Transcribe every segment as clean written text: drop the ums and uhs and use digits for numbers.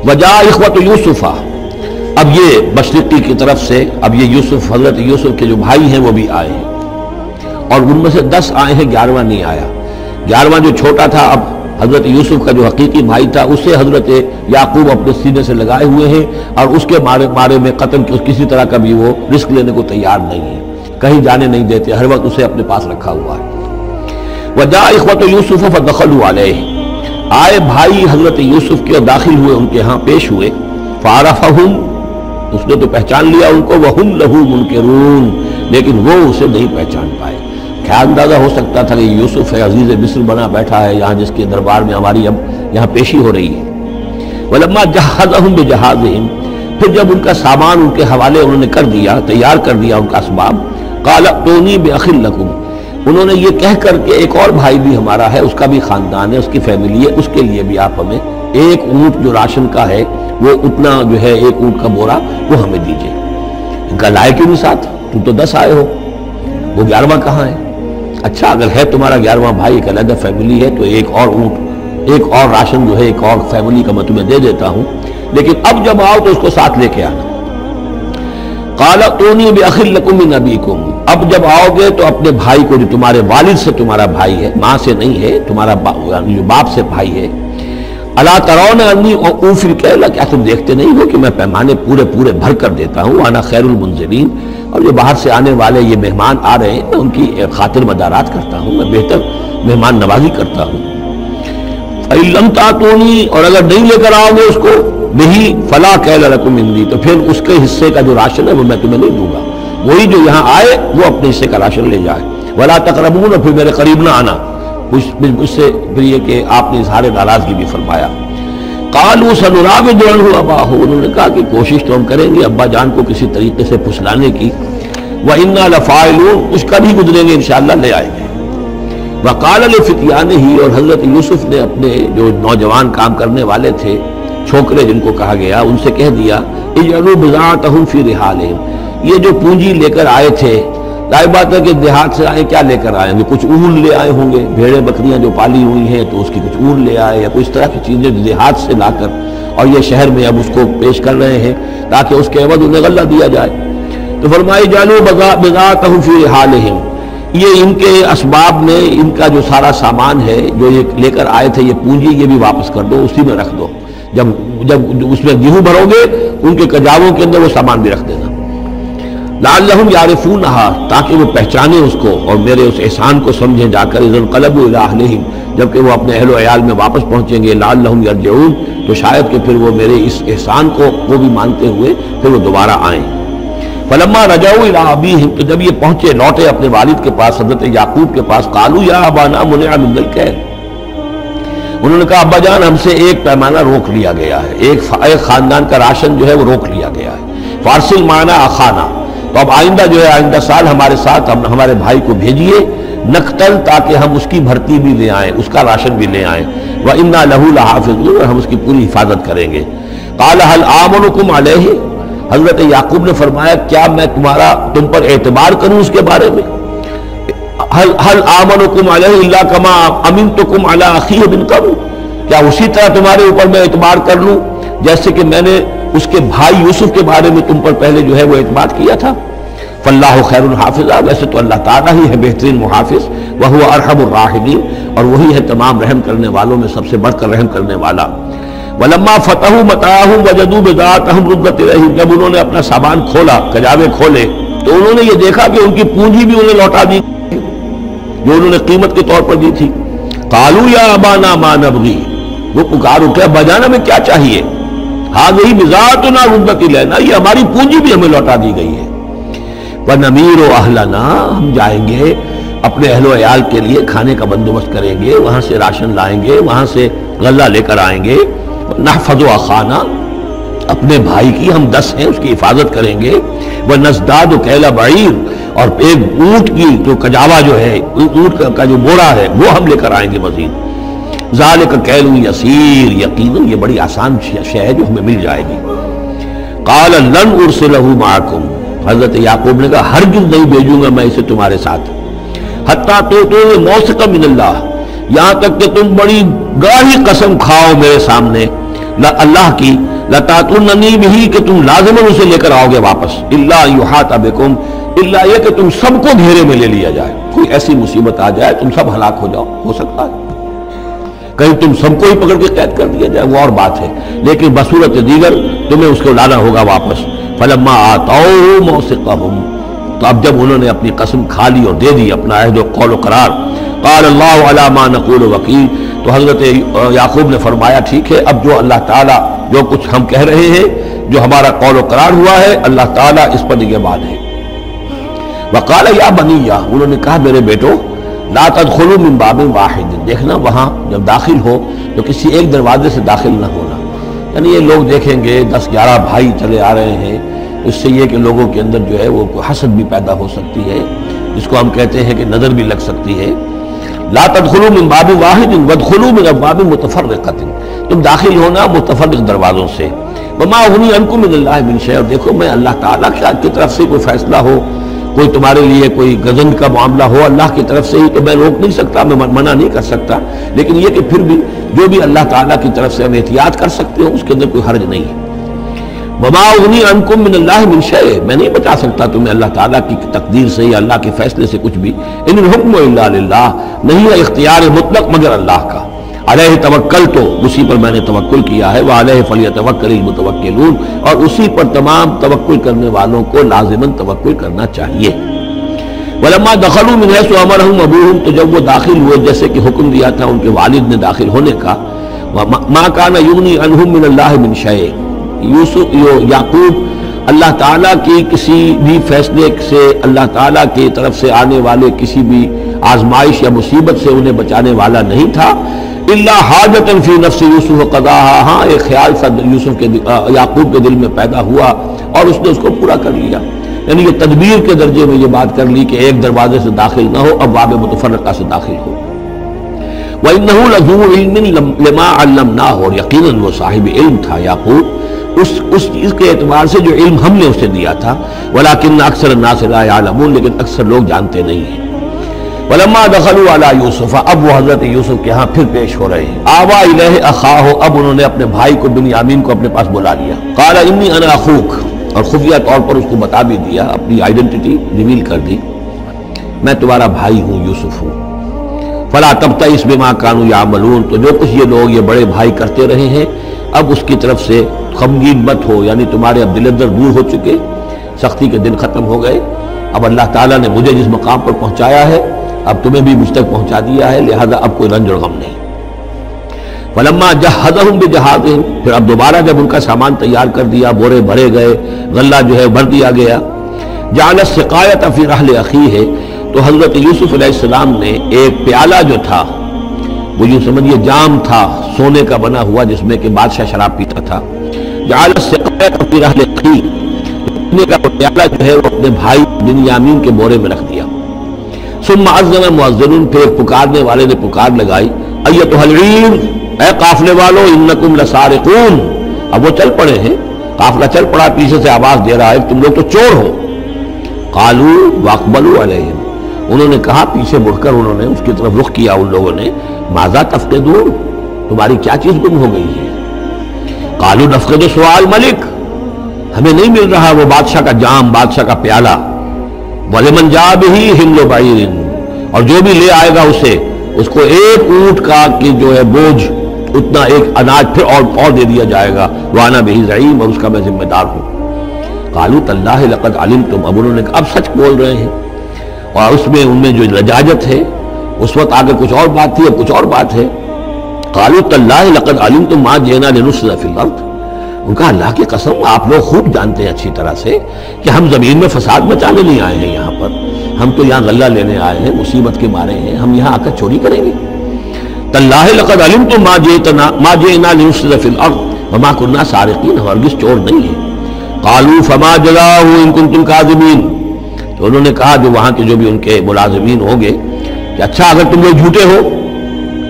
وجاء اخوۃ یوسف، اب یہ مشرقی کی طرف سے اب یہ یوسف، حضرت یوسف کے جو بھائی ہیں وہ بھی آئے ہیں، اور ان میں سے 10 آئے ہیں، 11واں نہیں آیا۔ 11واں جو چھوٹا تھا، اب حضرت یوسف کا جو حقیقی بھائی تھا اسے حضرت یعقوب اپنے سینے سے لگائے ہوئے ہیں، اور اس کے مارے میں قتل کسی طرح کا بھی وہ رسک لینے کو تیار نہیں ہے، کہیں جانے نہیں دیتے، ہر وقت اسے اپنے پاس رکھا ہوا ہے۔ وجاء اخوۃ یوسف فدخلوا علیہ، آئے بھائی حضرت یوسف کے اور داخل ہوئے ان کے ہاں، پیش ہوئے۔ فعرفہم، اس نے تو پہچان لیا ان کو، وہم لہ منکرون، لیکن وہ اسے نہیں پہچان پائے۔ کیا اندازہ ہو سکتا تھا کہ یوسف ہے، عزیز مصر بنا بیٹھا ہے یہاں، جس کے دربار میں ہماری اب یہاں پیشی ہو رہی ہے۔ ولما جہزہم بجہازہم، پھر جب ان کا سامان ان کے حوالے انہوں نے کر دیا، تیار کر دیا ان کا اسباب، قال ائتونی بأخ لکم، انہوں نے یہ کہہ کر کہ ایک اور بھائی بھی ہمارا ہے، اس کا بھی خاندان ہے، اس کی فیملی ہے، اس کے لیے بھی آپ ہمیں ایک اونٹ جو راشن کا ہے وہ اتنا جو ہے ایک اونٹ کا بورا وہ ہمیں دیجیے۔ ان کا لائے کیوں نہیں ساتھ؟ تم تو 10 آئے ہو، وہ 11واں کہاں ہے؟ اچھا اگر ہے تمہارا 11واں بھائی، ایک علیحدہ فیملی ہے، تو ایک اور اونٹ، ایک اور راشن جو ہے ایک اور فیملی کا میں تمہیں دے دیتا ہوں، لیکن اب جب آؤ تو اس کو ساتھ لے کے آنا۔ قال ائتونی بأخ لکم من ابیکم، اب جب آؤ گے تو اپنے بھائی کو، جو تمہارے والد سے تمہارا بھائی ہے، ماں سے نہیں ہے، تمہارا جو باپ سے بھائی ہے، الا ترون انی اوفی الکیل، کیا تم دیکھتے نہیں ہو کہ میں پیمانے پورے بھر کر دیتا ہوں، انا خیر المنزلین، اور جو باہر سے آنے والے یہ مہمان آ رہے ہیں میں ان کی خاطر مدارات کرتا ہوں، میں بہتر مہمان نوازی کرتا ہوں۔ فإن لم تأتونی، اور اگر نہیں لے کر آؤ گے اس کو، بہی فلا کیل لکم عندی، تو پھر اس کے حصے کا جو راشن ہے وہ میں تمہیں نہیں دوں گا، وہی جو یہاں آئے وہ اپنے حصے کا راشن لے جائے۔ ولا تقربون، اور پھر میرے قریب نہ آنا، مجھ سے پھر یہ کہ آپ نے اظہار ناراضگی بھی فرمایا۔ قالوا سنراود عنہ اباہ، انہوں نے کہا کہ کوشش تو ہم کریں گے ابا جان کو کسی طریقے سے پھسلانے کی، وَإِنَّا لَفَاعِلُونَ، کچھ کر ہی گزریں گے انشاءاللہ، لے آئیں گے۔ وَقَالَ لِفِتْيَانِهِ، اور حضرت یوسف نے اپنے جو نوجوان کام کرنے والے تھے، چھوکرے جن کو کہا گیا، ان سے کہہ دیا، اجعلوا بضاعتهم فی رحالہم، یہ جو پونجی لے کر آئے تھے، ظاہر بات ہے کہ دیہات سے آئے، کیا لے کر آئیں گے؟ کچھ اون لے آئے ہوں گے، بھیڑیں بکریاں جو پالی ہوئی ہیں تو اس کی کچھ اون لے آئے، یا کوئی اس طرح کی چیزیں دیہات سے لا کر، اور یہ شہر میں اب اس کو پیش کر رہے ہیں تاکہ اس کے عوض انہیں غلہ دیا جائے۔ تو فرمایا جعلوا بضاعتهم فی رحالہم، یہ ان کے اسباب میں ان کا جو سارا سامان ہے جو یہ لے کر آئے تھے، یہ پونجی، یہ بھی واپس کر دو، اسی میں رکھ دو، جب اس میں گیہوں بھرو گے ان کے کجاووں کے اندر وہ سامان بھی رکھ دینا، لعلہم یعرفونہا، تاکہ وہ پہچانیں اس کو اور میرے اس احسان کو سمجھیں جا کر، اذا انقلبوا الی اہلہم، جبکہ وہ اپنے اہل و عیال میں واپس پہنچیں گے، لعلہم یرجعون، تو شاید کہ پھر وہ میرے اس احسان کو وہ بھی مانتے ہوئے پھر وہ دوبارہ آئیں۔ فلما رجعوا الی ابیہم، تو جب یہ پہنچے لوٹے اپنے والد کے پاس، حضرت یعقوب کے پاس، قالوا یا ابانا منع من الکیل، انہوں نے کہا ابا جان ہم سے ایک پیمانہ روک لیا گیا ہے، ایک خاندان کا راشن جو ہے وہ روک لیا گیا ہے، فارسل معنا اخانا، تو اب آئندہ جو ہے آئندہ سال ہمارے ساتھ ہمارے بھائی کو بھیجیے، نقتل، تاکہ ہم اس کی بھرتی بھی لے آئیں، اس کا راشن بھی لے آئیں، وَإِنَّا لَهُ لَحَافِظُونَ، اور ہم اس کی پوری حفاظت کریں گے۔ قَالَ هَلْ آمَنُكُمْ عَلَيْهِ، حضرت یعقوب نے فرمایا کیا میں تم پر اعتبار کروں اس کے بارے میں؟ هَلْ آمَنُكُمْ عَلَيْهِ إِلَّا كَمَا أَمِنْتُكُمْ عَلَىٰ أَخِيهِ مِنْ قَبْلُ، کیا اسی طرح تمہارے اوپر میں اعتبار کر لوں جیسے کہ میں نے اس کے بھائی یوسف کے بارے میں تم پر پہلے جو ہے وہ اعتماد کیا تھا؟ فاللہ خیر الحافظ، ویسے تو اللہ تعالیٰ ہی ہے بہترین محافظ، وہو ارحم الراحمین، اور وہی ہے تمام رحم کرنے والوں میں سب سے بڑھ کر رحم کرنے والا۔ ولما فتحوا متاعهم وجدوا بضاعتهم ردت الیہم، جب انہوں نے اپنا سامان کھولا، کجاوے کھولے، تو انہوں نے یہ دیکھا کہ ان کی پونجی بھی انہیں لوٹا دی جو انہوں نے قیمت کے طور پر دی تھی۔ قالوا یا ابانا ما نبغی، وہ پکار اٹھے ابا جان ہمیں کیا چاہیے؟ ہذہ بضاعتنا ردت الینا، یہ ہماری پونجی بھی ہمیں لوٹا دی گئی ہے۔ وَنَمِيرُ أَهْلَنَا، ہم جائیں گے اپنے اہل و عیال کے لیے کھانے کا بندوبست کریں گے، وہاں سے راشن لائیں گے، وہاں سے غلہ لے کر آئیں گے۔ نَحْفَظُ أَخَانَا، اپنے بھائی کی ہم 10 ہیں اس کی حفاظت کریں گے۔ وَنَزْدَادُ كَيْلَ بَعِيرٍ، اور ایک اونٹ کی جو کجاوا جو ہے، اونٹ کا جو بوڑا ہے وہ ہم لے کر آئیں گے مزید۔ ذَلِكَ كَيْلٌ يَسِيرٌ، یقیناً یہ بڑی آسان شے ہے جو ہمیں مل جائے گی۔ قَالَ لَنْ أُرْسِلَهُ مَعَكُمْ، حضرت یعقوب نے کہا ہرگز نہیں بھیجوں گا میں اسے تمہارے ساتھ، حتیٰ تو موثقا من اللہ، یہاں تک کہ تم بڑی گاہی قسم کھاؤ میرے سامنے، اللہ کی لَتَأْتُونَّنِي بِهِ کہ تم لازماً اسے لے کر آؤ گے واپس، إِلَّا يُحَاطَ بِكُمْ الا یہ کہ تم سب کو گھیرے میں لے لیا جائے، کوئی ایسی مصیبت آ جائے تم سب ہلاک ہو جاؤ، ہو سکتا ہے کہیں تم سب کو ہی پکڑ کے قید کر دیا جائے، وہ اور بات ہے، لیکن بصورت دیگر تمہیں اس کو لانا ہوگا واپس۔ فَلَمَّا آتَوْا مَوْثِقَهُمْ تو اب جب انہوں نے اپنی قسم کھا لی اور دے دی، اپنا عہد و قول و قرار، قال اللہ علی ما نقول وکیل، تو حضرت یعقوب نے فرمایا ٹھیک ہے، اب جو اللہ تعالیٰ جو کچھ ہم کہہ رہے ہیں، جو ہمارا قول و قرار ہوا ہے، اللہ تعالیٰ اس پر نگہبان ہے۔ وقال یا بنی، انہوں نے کہا میرے بیٹو، لا تدخلوا من باب واحد، دیکھنا وہاں جب داخل ہو تو کسی ایک دروازے سے داخل نہ ہونا، یعنی یہ لوگ دیکھیں گے 10-11 بھائی چلے آ رہے ہیں، اس سے یہ کہ لوگوں کے اندر جو ہے وہ حسد بھی پیدا ہو سکتی ہے، جس کو ہم کہتے ہیں کہ نظر بھی لگ سکتی ہے۔ لا تدخلوا من باب واحد وادخلوا من ابواب متفرقۃ، تم داخل ہونا متفرق دروازوں سے۔ وما اغنی عنکم من اللہ من شیء، اور دیکھو میں اللہ تعالیٰ کی طرف سے کوئی فیصلہ ہو، کوئی تمہارے لیے کوئی غضب کا معاملہ ہو اللہ کی طرف سے ہی، تو میں روک نہیں سکتا، میں منع نہیں کر سکتا، لیکن یہ کہ پھر بھی جو بھی اللہ تعالیٰ کی طرف سے ہم احتیاط کر سکتے ہو اس کے اندر کوئی حرج نہیں ہے۔ وما اغنی عنکم من اللہ من شیء، میں نہیں بچا سکتا تمہیں اللہ تعالیٰ کی تقدیر سے یا اللہ کے فیصلے سے کچھ بھی۔ ان الحکم الا للہ، نہیں ہے اختیار مطلق مگر اللہ کا۔ علیہ توکلت، اسی پر میں نے توکل کیا ہے، وعلیہ فلیتوکل المتوکلون، اور اسی پر تمام توکل کرنے والوں کو لازماً توکل کرنا چاہیے۔ ولما دخلوا من حيث امرهم ابوهم، تو جب وہ داخل ہوئے جیسے کہ حکم دیا تھا ان کے والد نے داخل ہونے کا، ما كان يغني عنهم من الله من شيء، یعقوب اللہ تعالیٰ کی کسی بھی فیصلے سے، اللہ تعالیٰ کی طرف سے آنے والے کسی بھی آزمائش یا مصیبت سے انہیں بچانے والا نہیں تھا، الا حاجۃ فی نفس یوسف قضاها، ہاں ایک خیال سا یوسف کے یعقوب کے دل میں پیدا ہوا اور اس نے اس کو پورا کر لیا، یعنی یہ تدبیر کے درجے میں یہ بات کر لی کہ ایک دروازے سے داخل نہ ہو، اب باب متفرقہ سے داخل ہو۔ وَإِنَّهُ لَذُو عِلْمٍ لِمَا عَلَّمْنَاهُ، اور یقیناً وہ صاحب علم تھا یعقوب اس چیز کے اعتبار سے جو علم ہم نے اسے دیا تھا، وَلَكِنَّ أَكْثَرَ النَّاسِ لَا يَعْلَمُونَ، لیکن اکثر لوگ جانتے نہیں ہیں۔ وَلَمَّا دَخَلُوا عَلَى يُوسُفَ، اب وہ حضرت یوسف کے ہاں پھر پیش ہو رہے ہیں۔ آوَى إِلَيْهِ أَخَاهُ، اب انہوں نے اپنے بھائی کو بنیامین کو اپنے پاس بلا لیا۔ قَالَ إِنِّي أَنَا أَخُوكَ، اور خفیہ طور پر اس کو بتا بھی دیا، اپنی آئیڈینٹی ریویل کر دی، میں تمہارا بھائی ہوں، یوسف ہوں۔ فَلَا تَبْتَئِسْ بِمَا كَانُوا يَعْمَلُونَ، تو جو کچھ یہ لوگ یہ بڑے بھائی کرتے رہے ہیں اب اس کی طرف سے غمگین مت ہو، یعنی تمہارے اب دل اندر دور ہو چکے، سختی کے دن ختم ہو گئے، اب اللہ تعالیٰ نے مجھے جس مقام پر پہنچایا ہے اب تمہیں بھی مجھ تک پہنچا دیا ہے، لہذا اب کوئی رنج اور غم نہیں۔ فلما جہزہم بجہازہم، پھر اب دوبارہ جب ان کا سامان تیار کر دیا، بورے بھرے گئے، غلہ جو ہے بھر دیا گیا، جعل السقایۃ فی رحل اخیہ، تو حضرت یوسف علیہ السلام نے ایک پیالہ جو تھا، وہ یوں سمجھیے جام تھا سونے کا بنا ہوا جس میں کہ بادشاہ شراب پیتا تھا، جعل السقایۃ فی رحل اخیہ، پینے کا پیالہ جو ہے وہ اپنے بھائی بنیامین کے بورے میں رکھ دیا۔ ثم اذن مؤذن، پھر ایک پکارنے والے نے پکار لگائی، ایتھا العیر، اے قافلے والو، انکم لسارقون، اب وہ چل پڑے ہیں، قافلہ چل پڑا، پیچھے سے آواز دے رہا ہے تم لوگ تو چور ہو۔ قالوا واقبلوا علیہم، انہوں نے کہا، پیچھے مڑ کر انہوں نے اس کی طرف رخ کیا ان لوگوں نے، ماذا تفقدون، تمہاری کیا چیز گم ہو گئی ہے؟ قالوا نفقد سؤال ملک، ہمیں نہیں مل رہا وہ بادشاہ کا جام، بادشاہ کا پیالہ، وَلِمَنْ جَاءَ بِهِ حِمْلُ بَعِيرٍ، اور جو بھی لے آئے گا اسے، اس کو ایک اونٹ کا کہ جو ہے بوجھ اتنا ایک اناج پھر اور دے دیا جائے گا، وَأَنَا بِهِ زَعِيمٌ، اور اس کا میں ذمہ دار ہوں۔ قَالُوا تَاللَّهِ لَقَدْ عَلِمْتُمْ، اب انہوں نے کہا اب سچ بول رہے ہیں، اور اس میں ان میں جو لجاجت ہے، اس وقت آگے کچھ اور بات تھی، اب کچھ اور بات ہے۔ قَالُوا تَاللَّهِ لَقَدْ عَلِمْتُمْ مَا جِئْنَا لِنُفْسِدَ فِي الْأَرْضِ، ان کا اللہ کی قسم آپ لوگ خوب جانتے ہیں اچھی طرح سے کہ ہم زمین میں فساد مچانے نہیں آئے ہیں، یہاں پر ہم تو یہاں غلہ لینے آئے ہیں، مصیبت کے مارے ہیں، ہم یہاں آ کر چوری کریں گے؟ تاللہ لقد علمتم ما جئنا لنفسد فی الارض وما كنا سارقین، ہرگز چور نہیں ہے۔ قالوا فما جزاؤہ ان کنتم کاذبین، تو انہوں نے کہا جو وہاں کے جو بھی ان کے ملازمین ہوں گے کہ اچھا اگر تم لوگ جھوٹے ہو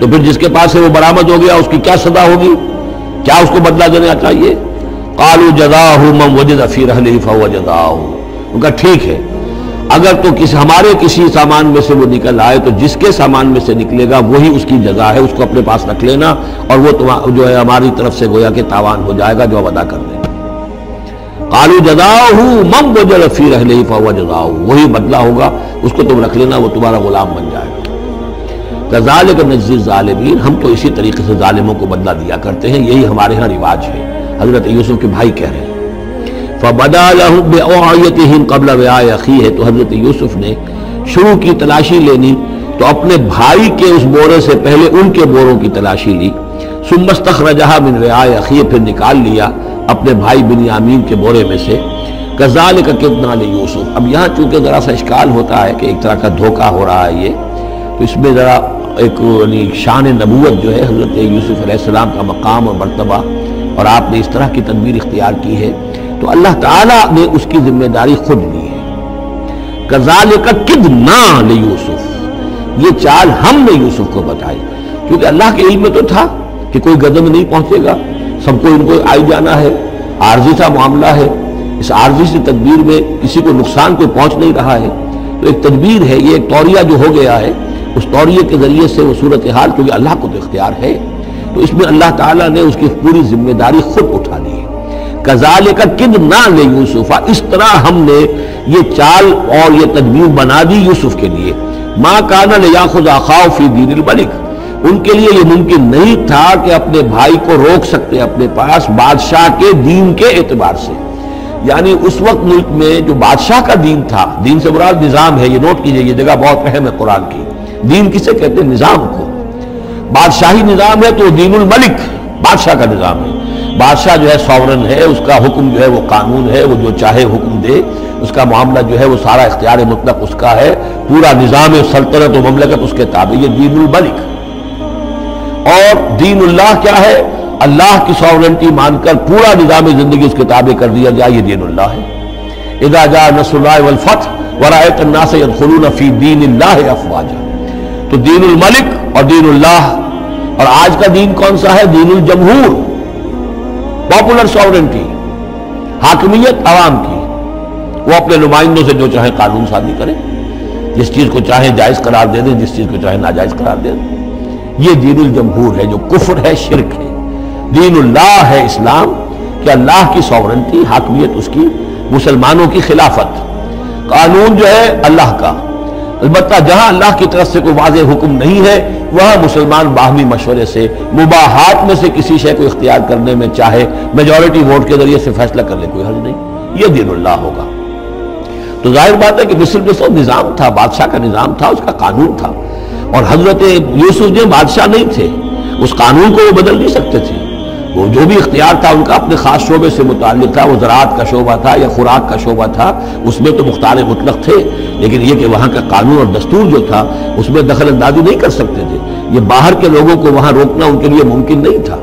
تو پھر جس کے پاس سے وہ برآمد ہو گیا اس کی کیا سزا ہوگی، کیا اس کو بدلہ دینا چاہیے؟ قالوا جزاؤہ من وجد فی رحلہ فہو جزاؤہ، ان کا ٹھیک ہے اگر تو ہمارے کسی سامان میں سے وہ نکل آئے تو جس کے سامان میں سے نکلے گا وہی اس کی جزا ہے، اس کو اپنے پاس رکھ لینا، اور وہ جو ہے ہماری طرف سے گویا کہ تاوان ہو جائے گا جو اب ادا کر لیں۔ قالوا جزاؤہ من وجد فی رحلہ فہو جزاؤہ، وہی بدلہ ہوگا، اس کو تم رکھ لینا، وہ تمہارا غلام بن جائے گا۔ کذالک نجزی الظالمین، ہم تو اسی طریقے سے ظالموں کو بدلہ دیا کرتے ہیں، یہی ہمارے ہاں رواج ہے۔ حضرت یوسف کے بھائی کہہ رہے ہیں فبدا لهم بأوعیتهم قبل وعاء اخیہ، تو حضرت یوسف نے شروع کی تلاشی لینی تو اپنے بھائی کے اس بورے سے پہلے ان کے بوروں کی تلاشی لی، ثم استخرجها من وعاء اخیہ، پھر نکال لیا اپنے بھائی بنیامین کے بورے میں سے۔ کذالک کدنا لیوسف، اب یہاں چونکہ ذرا سا اشکال ہوتا ہے کہ ایک طرح کا دھوکہ ہو رہا ہے یہ، تو اس میں ذرا ایک شان نبوت جو ہے حضرت یوسف علیہ السلام کا مقام اور مرتبہ، اور آپ نے اس طرح کی تدبیر اختیار کی ہے تو اللہ تعالیٰ نے اس کی ذمہ داری خود لی ہے۔ کذالک کدنا لیوسف، یہ چال ہم نے یوسف کو بتائی، کیونکہ اللہ کے علم میں تو تھا کہ کوئی گدن نہیں پہنچے گا، سب کو ان کو آئی جانا ہے، عارضی سا معاملہ ہے، اس عارضی سی تدبیر میں کسی کو نقصان کوئی پہنچ نہیں رہا ہے، تو ایک تدبیر ہے، یہ ایک توریہ جو ہو گیا ہے، اس توریہ کے ذریعے سے وہ صورتحال، کیونکہ اللہ کو تو اختیار ہے، تو اس میں اللہ تعالیٰ نے اس کی پوری ذمہ داری خود اٹھا لی ہے۔ کذالک کدنا لیوسف، اس طرح ہم نے یہ چال اور یہ تدبیر بنا دی یوسف کے لیے۔ ما کان لیاخذ اخاہ فی دین الملک، ان کے لیے یہ ممکن نہیں تھا کہ اپنے بھائی کو روک سکتے اپنے پاس بادشاہ کے دین کے اعتبار سے، یعنی اس وقت ملک میں جو بادشاہ کا دین تھا، دین سے مراد نظام ہے، یہ نوٹ کیجئے، یہ جگہ بہت اہم ہے قرآن کی۔ دین کسے کہتے ہیں؟ نظام کو۔ بادشاہی نظام ہے تو دین الملک، بادشاہ کا نظام ہے، بادشاہ جو ہے سوورن ہے، اس کا حکم جو ہے وہ قانون ہے، وہ جو چاہے حکم دے، اس کا معاملہ جو ہے وہ سارا اختیار مطلق اس کا ہے، پورا نظام سلطنت و مملکت اس کے تابع، یہ دین الملک۔ اور دین اللہ کیا ہے؟ اللہ کی سوورنٹی مان کر پورا نظام زندگی اس کے تابع کر دیا جائے، یہ دین اللہ ہے۔ اذا جاء نصر اللہ والفتح ورأیت الناس يدخلون فی دین اللہ افواجا، تو دین الملک اور دین اللہ۔ اور آج کا دین کون سا ہے؟ دین الجمہور، پاپولر سوورنٹی، حاکمیت عوام کی، وہ اپنے نمائندوں سے جو چاہے قانون سازی کریں، جس چیز کو چاہے جائز قرار دے دیں، جس چیز کو چاہے ناجائز قرار دے دیں، یہ دین الجمہور ہے جو کفر ہے، شرک ہے۔ دین اللہ ہے اسلام، کہ اللہ کی سوورنٹی، حاکمیت اس کی، مسلمانوں کی خلافت، قانون جو ہے اللہ کا۔ البتہ جہاں اللہ کی طرف سے کوئی واضح حکم نہیں ہے وہاں مسلمان باہمی مشورے سے مباحات میں سے کسی شے کو اختیار کرنے میں چاہے میجورٹی ووٹ کے ذریعے سے فیصلہ کر لے، کوئی حرج نہیں، یہ دین اللہ ہوگا۔ تو ظاہر بات ہے کہ مصر میں سب نظام تھا، بادشاہ کا نظام تھا، اس کا قانون تھا، اور حضرت یوسف جو بادشاہ نہیں تھے، اس قانون کو وہ بدل نہیں سکتے تھے، وہ جو بھی اختیار تھا ان کا اپنے خاص شعبے سے متعلق تھا، وہ زراعت کا شعبہ تھا یا خوراک کا شعبہ تھا، اس میں تو مختار مطلق تھے، لیکن یہ کہ وہاں کا قانون اور دستور جو تھا اس میں دخل اندازی نہیں کر سکتے تھے، یہ باہر کے لوگوں کو وہاں روکنا ان کے لیے ممکن نہیں تھا۔